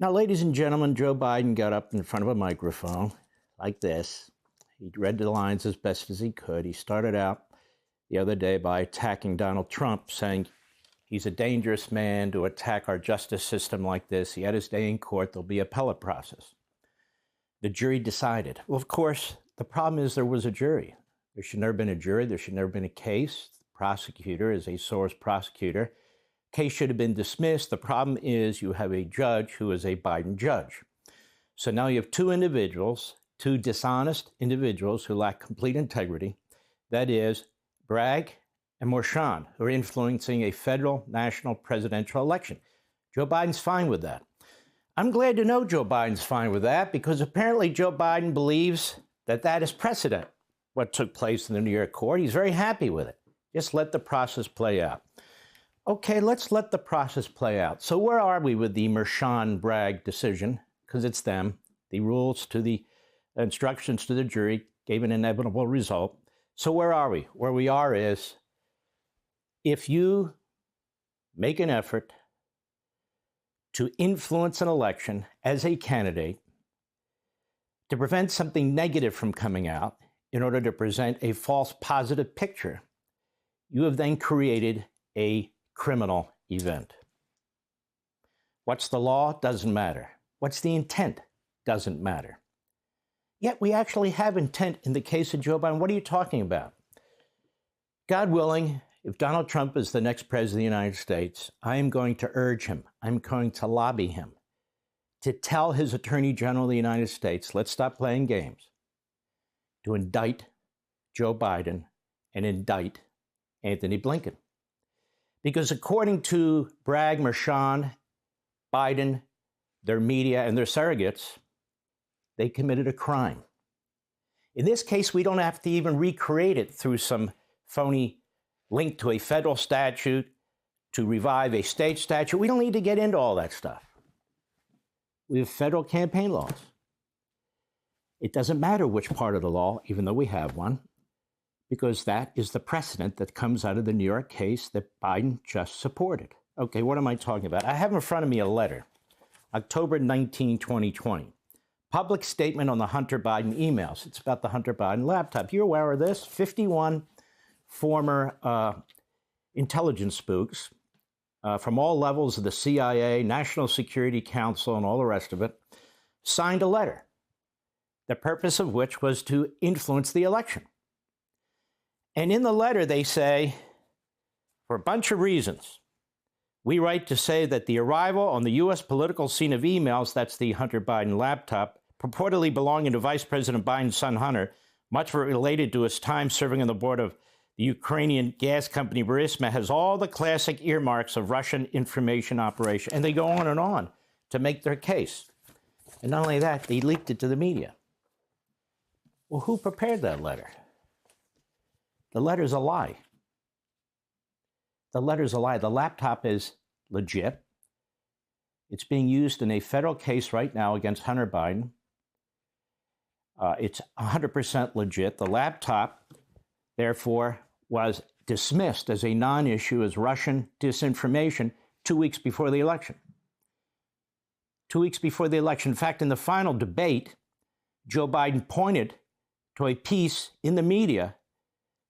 Now, ladies and gentlemen, Joe Biden got up in front of a microphone like this. He read the lines as best as he could. He started out the other day by attacking Donald Trump, saying he's a dangerous man to attack our justice system like this. He had his day in court. There'll be an appellate process. The jury decided. Well, of course, the problem is there was a jury. There should never have been a jury. There should never have been a case. The prosecutor is a source prosecutor. Case should have been dismissed. The problem is you have a judge who is a Biden judge. So now you have two individuals, two dishonest individuals who lack complete integrity. That is Bragg and Marchand, who are influencing a federal national presidential election. Joe Biden's fine with that. I'm glad to know Joe Biden's fine with that because apparently Joe Biden believes that that is precedent, what took place in the New York court. He's very happy with it. Just let the process play out. Okay, let's let the process play out. So where are we with the Marchand-Bragg decision? Because it's them. The rules to the instructions to the jury gave an inevitable result. So where are we? Where we are is if you make an effort to influence an election as a candidate to prevent something negative from coming out in order to present a false positive picture, you have then created a criminal event. What's the law? Doesn't matter. What's the intent? Doesn't matter. Yet we actually have intent in the case of Joe Biden. What are you talking about? God willing, if Donald Trump is the next president of the United States, I am going to urge him, I'm going to lobby him to tell his Attorney General of the United States, let's stop playing games, to indict Joe Biden and indict Anthony Blinken. Because according to Bragg, Marchand, Biden, their media, and their surrogates, they committed a crime. In this case, we don't have to even recreate it through some phony link to a federal statute to revive a state statute. We don't need to get into all that stuff. We have federal campaign laws. It doesn't matter which part of the law, even though we have one, because that is the precedent that comes out of the New York case that Biden just supported. Okay, what am I talking about? I have in front of me a letter, October 19, 2020. Public statement on the Hunter Biden emails. It's about the Hunter Biden laptop. You're aware of this? 51 former intelligence spooks from all levels of the CIA, National Security Council, and all the rest of it, signed a letter, the purpose of which was to influence the election. And in the letter, they say, for a bunch of reasons, we write to say that the arrival on the U.S. political scene of emails, that's the Hunter Biden laptop, purportedly belonging to Vice President Biden's son, Hunter, much of it related to his time serving on the board of the Ukrainian gas company Burisma, has all the classic earmarks of Russian information operation. And they go on to make their case. And not only that, they leaked it to the media. Well, who prepared that letter? The letter's a lie. The letter's a lie. The laptop is legit. It's being used in a federal case right now against Hunter Biden. It's 100% legit. The laptop, therefore, was dismissed as a non-issue as Russian disinformation 2 weeks before the election. 2 weeks before the election. In fact, in the final debate, Joe Biden pointed to a piece in the media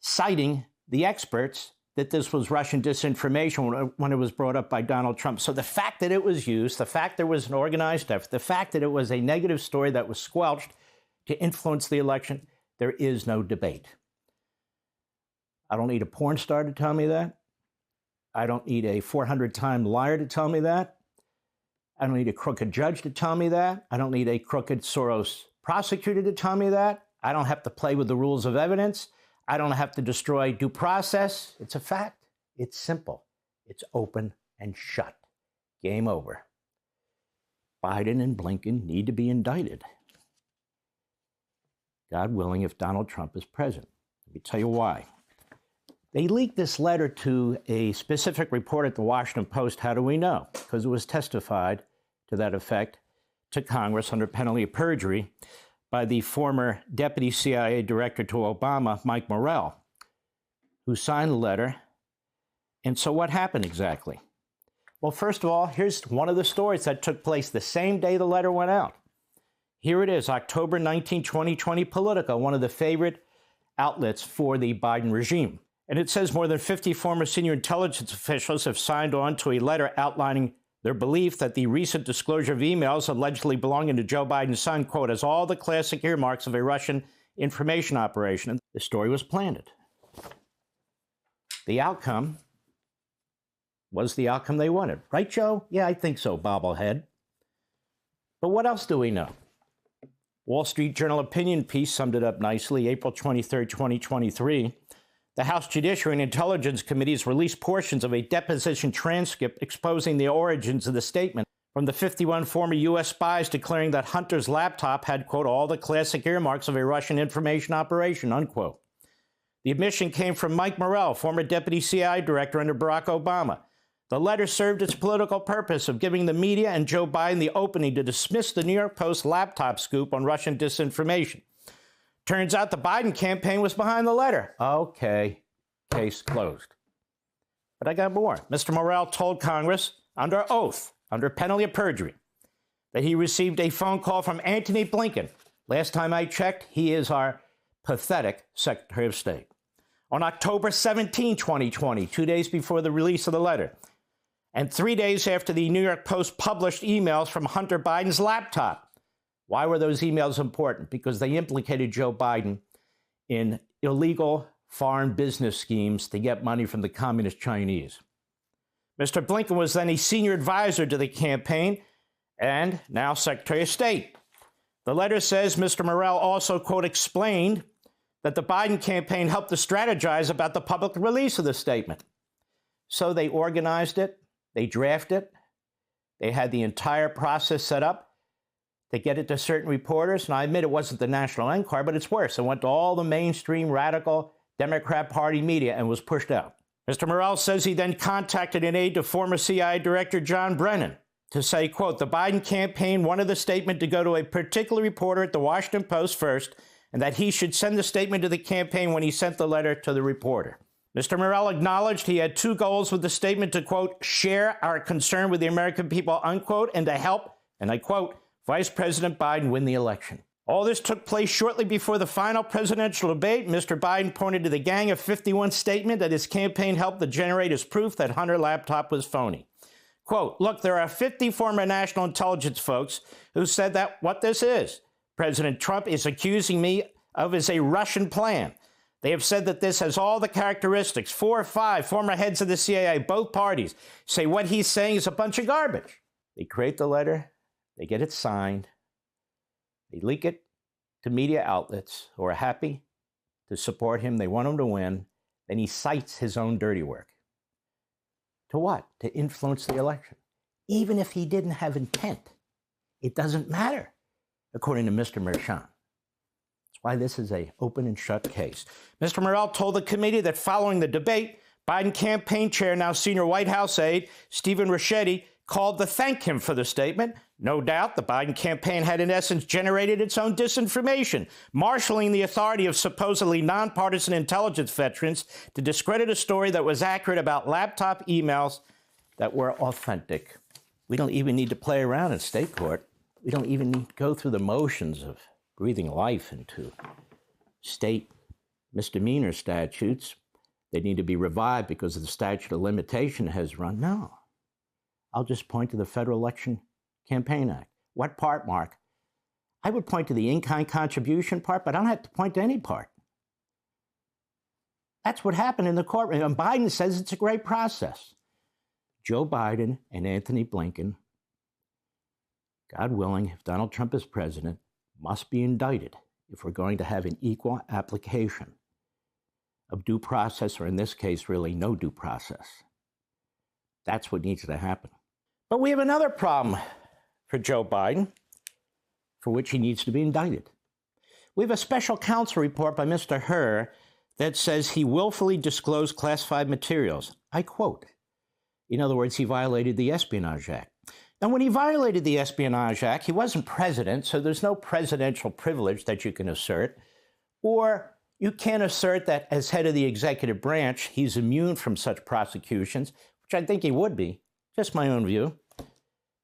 citing the experts that this was Russian disinformation when it was brought up by Donald Trump. So the fact that it was used, the fact there was an organized effort, the fact that it was a negative story that was squelched to influence the election, there is no debate. I don't need a porn star to tell me that. I don't need a 400-time liar to tell me that. I don't need a crooked judge to tell me that. I don't need a crooked Soros prosecutor to tell me that. I don't have to play with the rules of evidence. I don't have to destroy due process. It's a fact. It's simple. It's open and shut. Game over. Biden and Blinken need to be indicted. God willing, if Donald Trump is president. Let me tell you why. They leaked this letter to a specific report at the Washington Post. How do we know? Because it was testified to that effect to Congress under penalty of perjury by the former deputy CIA director to Obama, Mike Morrell, who signed the letter. And so what happened exactly? Well, first of all, here's one of the stories that took place the same day the letter went out. Here it is, October 19, 2020, Politico, one of the favorite outlets for the Biden regime. And it says more than 50 former senior intelligence officials have signed on to a letter outlining their belief that the recent disclosure of emails allegedly belonging to Joe Biden's son, quote, has all the classic earmarks of a Russian information operation. And the story was planted. The outcome was the outcome they wanted. Right, Joe? Yeah, I think so, bobblehead. But what else do we know? Wall Street Journal opinion piece summed it up nicely. April 23, 2023. The House Judiciary and Intelligence Committees released portions of a deposition transcript exposing the origins of the statement from the 51 former U.S. spies declaring that Hunter's laptop had, quote, all the classic earmarks of a Russian information operation, unquote. The admission came from Mike Morell, former deputy CIA director under Barack Obama. The letter served its political purpose of giving the media and Joe Biden the opening to dismiss the New York Post laptop scoop on Russian disinformation. Turns out the Biden campaign was behind the letter. Okay, case closed. But I got more. Mr. Morell told Congress under oath, under penalty of perjury, that he received a phone call from Antony Blinken. Last time I checked, he is our pathetic Secretary of State. On October 17, 2020, 2 days before the release of the letter, and 3 days after the New York Post published emails from Hunter Biden's laptop. Why were those emails important? Because they implicated Joe Biden in illegal foreign business schemes to get money from the communist Chinese. Mr. Blinken was then a senior advisor to the campaign and now Secretary of State. The letter says Mr. Morell also, quote, explained that the Biden campaign helped to strategize about the public release of the statement. So they organized it, they drafted it, they had the entire process set up to get it to certain reporters. And I admit it wasn't the National Enquirer, but it's worse. It went to all the mainstream radical Democrat Party media and was pushed out. Mr. Morell says he then contacted an aide to former CIA Director John Brennan to say, quote, the Biden campaign wanted the statement to go to a particular reporter at the Washington Post first, and that he should send the statement to the campaign when he sent the letter to the reporter. Mr. Morell acknowledged he had two goals with the statement to, quote, share our concern with the American people, unquote, and to help, and I quote, Vice President Biden win the election. All this took place shortly before the final presidential debate. Mr. Biden pointed to the Gang of 51 statement that his campaign helped to generate as proof that Hunter laptop was phony. Quote, look, there are 50 former national intelligence folks who said that what this is, President Trump is accusing me of is a Russian plan. They have said that this has all the characteristics. 4 or 5 former heads of the CIA, both parties, say what he's saying is a bunch of garbage. They create the letter. They get it signed. They leak it to media outlets who are happy to support him. They want him to win. Then he cites his own dirty work. To what? To influence the election. Even if he didn't have intent, it doesn't matter, according to Mr. Merchan. That's why this is an open and shut case. Mr. Morell told the committee that following the debate, Biden campaign chair, now senior White House aide, Stephen Ricchetti, called to thank him for the statement. No doubt the Biden campaign had in essence generated its own disinformation, marshaling the authority of supposedly nonpartisan intelligence veterans to discredit a story that was accurate about laptop emails that were authentic. We don't even need to play around in state court. We don't even need to go through the motions of breathing life into state misdemeanor statutes. They need to be revived because the statute of limitation has run. No. I'll just point to the Federal Election Campaign Act. What part, Mark? I would point to the in-kind contribution part, but I don't have to point to any part. That's what happened in the courtroom. And Biden says it's a great process. Joe Biden and Antony Blinken, God willing, if Donald Trump is president, must be indicted if we're going to have an equal application of due process, or in this case, really no due process. That's what needs to happen. But we have another problem for Joe Biden, for which he needs to be indicted. We have a special counsel report by Mr. Hur that says he willfully disclosed classified materials. I quote. In other words, he violated the Espionage Act. And when he violated the Espionage Act, he wasn't president, so there's no presidential privilege that you can assert. Or you can't assert that as head of the executive branch, he's immune from such prosecutions, which I think he would be, just my own view.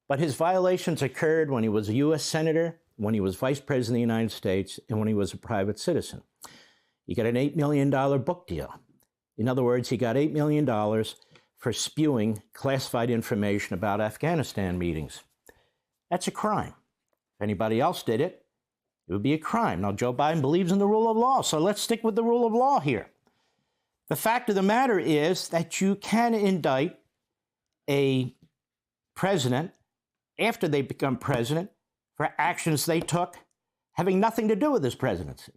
But his violations occurred when he was a U.S. Senator, when he was Vice President of the United States, and when he was a private citizen. He got an $8 million book deal. In other words, he got $8 million for spewing classified information about Afghanistan meetings. That's a crime. If anybody else did it, it would be a crime. Now, Joe Biden believes in the rule of law, so let's stick with the rule of law here. The fact of the matter is that you can indict a president after they become president for actions they took having nothing to do with his presidency.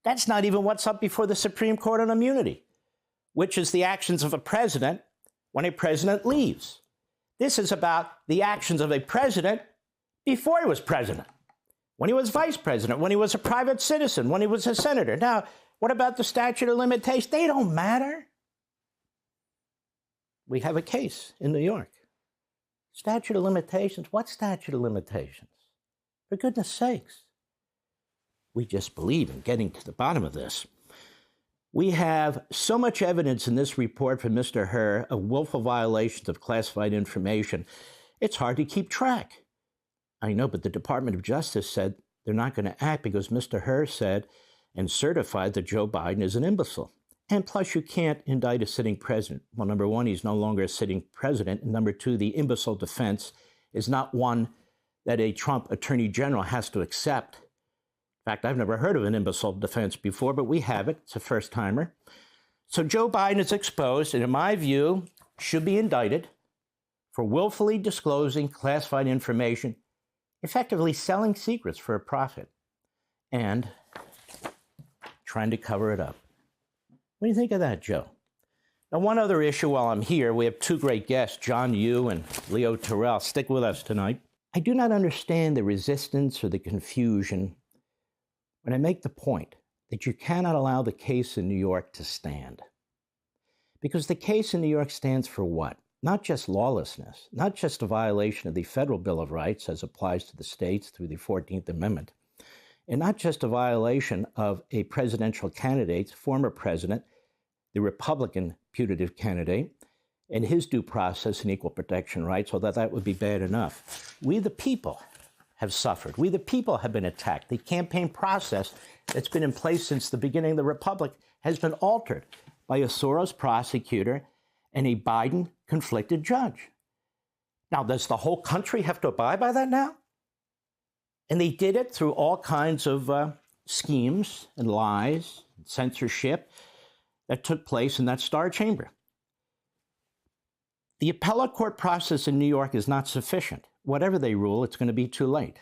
That's not even what's up before the Supreme Court on immunity, which is the actions of a president when a president leaves. This is about the actions of a president before he was president, when he was vice president, when he was a private citizen, when he was a senator. Now, what about the statute of limitations? They don't matter. We have a case in New York. Statute of limitations? What statute of limitations? For goodness sakes. We just believe in getting to the bottom of this. We have so much evidence in this report from Mr. Hur of willful violations of classified information, it's hard to keep track. I know, but the Department of Justice said they're not going to act because Mr. Hur said and certified that Joe Biden is an imbecile. And plus, you can't indict a sitting president. Well, number one, he's no longer a sitting president. And number two, the imbecile defense is not one that a Trump attorney general has to accept. In fact, I've never heard of an imbecile defense before, but we have it. It's a first-timer. So Joe Biden is exposed, and in my view, should be indicted for willfully disclosing classified information, effectively selling secrets for a profit, and trying to cover it up. What do you think of that, Joe? Now, one other issue while I'm here, we have two great guests, John Yoo and Leo Terrell. Stick with us tonight. I do not understand the resistance or the confusion when I make the point that you cannot allow the case in New York to stand. Because the case in New York stands for what? Not just lawlessness, not just a violation of the Federal Bill of Rights as applies to the states through the 14th Amendment, and not just a violation of a presidential candidate's former president, the Republican putative candidate, and his due process and equal protection rights, although that would be bad enough. We, the people, have suffered. We, the people, have been attacked. The campaign process that's been in place since the beginning of the Republic has been altered by a Soros prosecutor and a Biden-conflicted judge. Now, does the whole country have to abide by that now? And they did it through all kinds of schemes and lies and censorship that took place in that Star Chamber. The appellate court process in New York is not sufficient. Whatever they rule, it's going to be too late.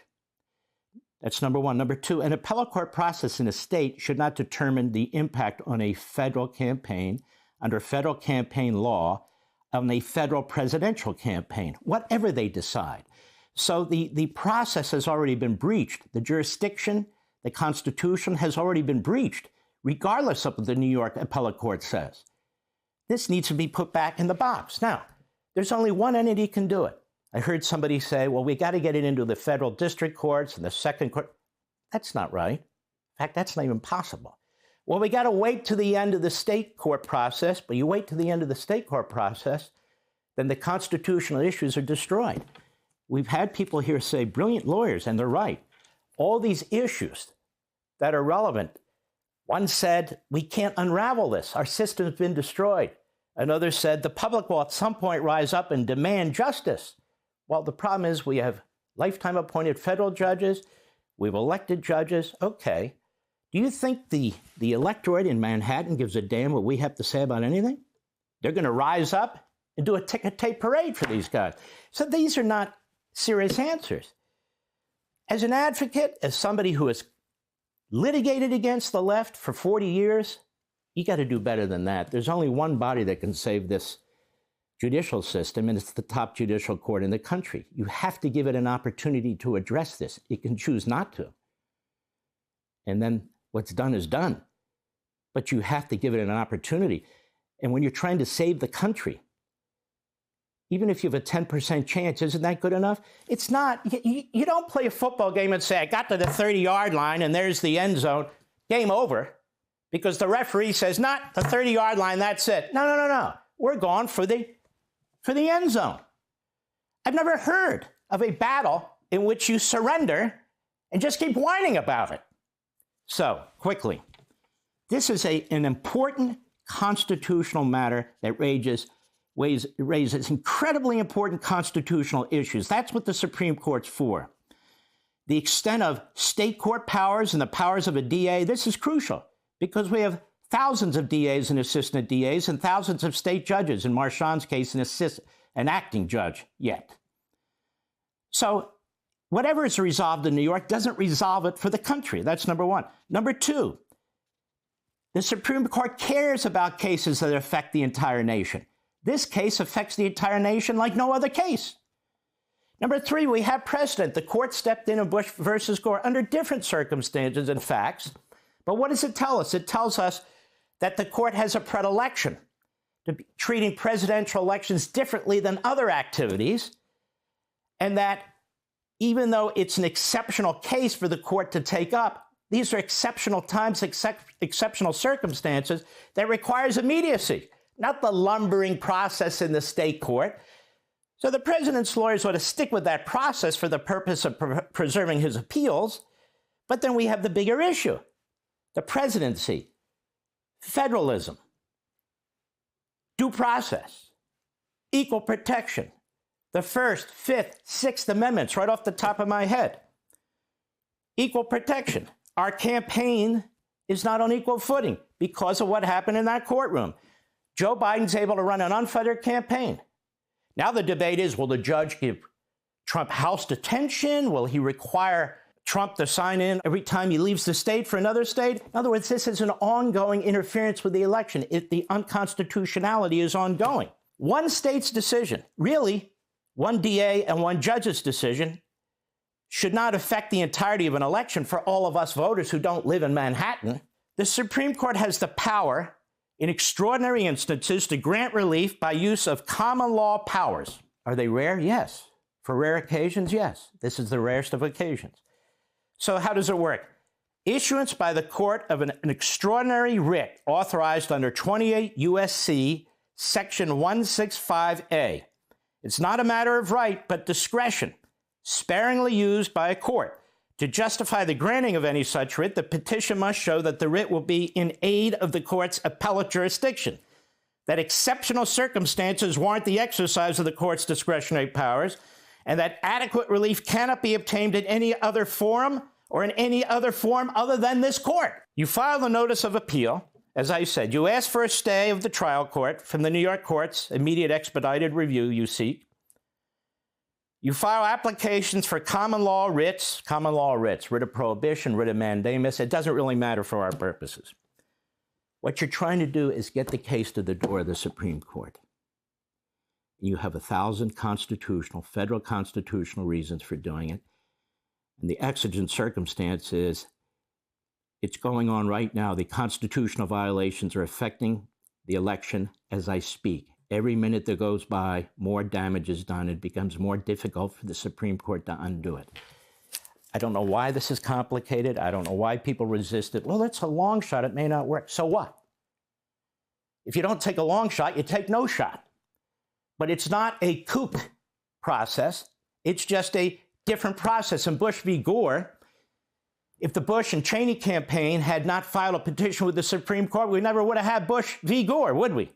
That's number one. Number two, an appellate court process in a state should not determine the impact on a federal campaign under federal campaign law on a federal presidential campaign, whatever they decide. So the process has already been breached. The jurisdiction, the Constitution has already been breached, regardless of what the New York appellate court says. This needs to be put back in the box. Now, there's only one entity can do it. I heard somebody say, well, we got to get it into the federal district courts and the second court. That's not right. In fact, that's not even possible. Well, we got to wait to the end of the state court process, but you wait to the end of the state court process, then the constitutional issues are destroyed. We've had people here say, brilliant lawyers, and they're right. All these issues that are relevant. One said, we can't unravel this. Our system's been destroyed. Another said, the public will at some point rise up and demand justice. Well, the problem is we have lifetime appointed federal judges. We've elected judges. Okay. Do you think the electorate in Manhattan gives a damn what we have to say about anything? They're going to rise up and do a ticker-tape parade for these guys. So these are not serious answers. As an advocate, as somebody who has litigated against the left for 40 years, you got to do better than that. There's only one body that can save this judicial system, and it's the top judicial court in the country. You have to give it an opportunity to address this. It can choose not to. And then what's done is done. But you have to give it an opportunity. And when you're trying to save the country, even if you have a 10% chance, isn't that good enough? It's not. You don't play a football game and say, I got to the 30-yard line and there's the end zone. Game over. Because the referee says, not the 30-yard line, that's it. No. We're going for the for the end zone. I've never heard of a battle in which you surrender and just keep whining about it. So, quickly, this is an important constitutional matter that raises incredibly important constitutional issues. That's what the Supreme Court's for. The extent of state court powers and the powers of a DA, this is crucial because we have thousands of DAs and assistant DAs and thousands of state judges, in Marchand's case, an acting judge yet. So whatever is resolved in New York doesn't resolve it for the country. That's number one. Number two, the Supreme Court cares about cases that affect the entire nation. This case affects the entire nation like no other case. Number three, we have precedent. The court stepped in Bush versus Gore under different circumstances and facts. But what does it tell us? It tells us that the court has a predilection to treating presidential elections differently than other activities, and that even though it's an exceptional case for the court to take up, these are exceptional times, exceptional circumstances that requires immediacy, not the lumbering process in the state court. So the president's lawyers ought to stick with that process for the purpose of preserving his appeals. But then we have the bigger issue, the presidency, federalism, due process, equal protection, the First, Fifth, Sixth Amendments right off the top of my head. Equal protection. Our campaign is not on equal footing because of what happened in that courtroom. Joe Biden's able to run an unfettered campaign. Now the debate is, will the judge give Trump house detention? Will he require Trump to sign in every time he leaves the state for another state? In other words, this is an ongoing interference with the election. The unconstitutionality is ongoing. One state's decision, really, one DA and one judge's decision, should not affect the entirety of an election for all of us voters who don't live in Manhattan. The Supreme Court has the power in extraordinary instances to grant relief by use of common law powers. Are they rare? Yes. For rare occasions, yes. This is the rarest of occasions. So how does it work? Issuance by the court of an extraordinary writ authorized under 28 U.S.C. Section 165A. It's not a matter of right, but discretion, sparingly used by a court. To justify the granting of any such writ, the petition must show that the writ will be in aid of the court's appellate jurisdiction, that exceptional circumstances warrant the exercise of the court's discretionary powers, and that adequate relief cannot be obtained in any other forum or in any other form other than this court. You file the notice of appeal. As I said, you ask for a stay of the trial court from the New York court's immediate expedited review you seek. You file applications for common law writs, writ of prohibition, writ of mandamus. It doesn't really matter for our purposes. What you're trying to do is get the case to the door of the Supreme Court. You have 1,000 federal constitutional reasons for doing it. And the exigent circumstance is it's going on right now. The constitutional violations are affecting the election as I speak. Every minute that goes by, more damage is done. It becomes more difficult for the Supreme Court to undo it. I don't know why this is complicated. I don't know why people resist it. Well, it's a long shot. It may not work. So what? If you don't take a long shot, you take no shot. But it's not a coup process. It's just a different process. In Bush v. Gore, if the Bush and Cheney campaign had not filed a petition with the Supreme Court, we never would have had Bush v. Gore, would we?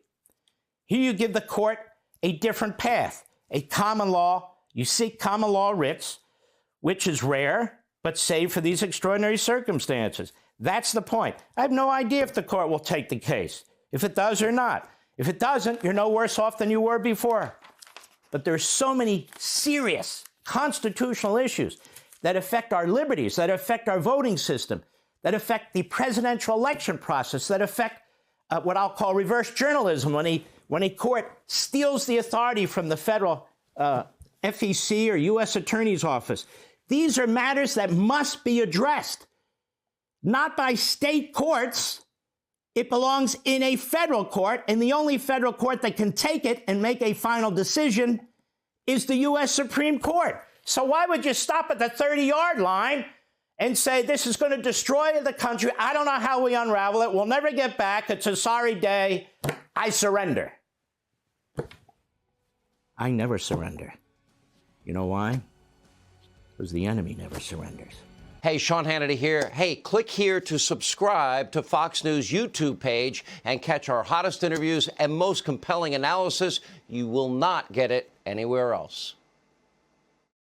Here you give the court a different path, a common law. You seek common law writs, which is rare, but saved for these extraordinary circumstances. That's the point. I have no idea if the court will take the case, if it does or not. If it doesn't, you're no worse off than you were before. But there's so many serious constitutional issues that affect our liberties, that affect our voting system, that affect the presidential election process, that affect what I'll call reverse journalism, when a court steals the authority from the federal FEC or U.S. Attorney's Office. These are matters that must be addressed, not by state courts. It belongs in a federal court, and the only federal court that can take it and make a final decision is the U.S. Supreme Court. So why would you stop at the 30-yard line and say, this is going to destroy the country? I don't know how we unravel it. We'll never get back. It's a sorry day. I surrender. I never surrender. You know why? Because the enemy never surrenders. Hey, Sean Hannity here. Hey, click here to subscribe to Fox News YouTube page and catch our hottest interviews and most compelling analysis. You will not get it anywhere else.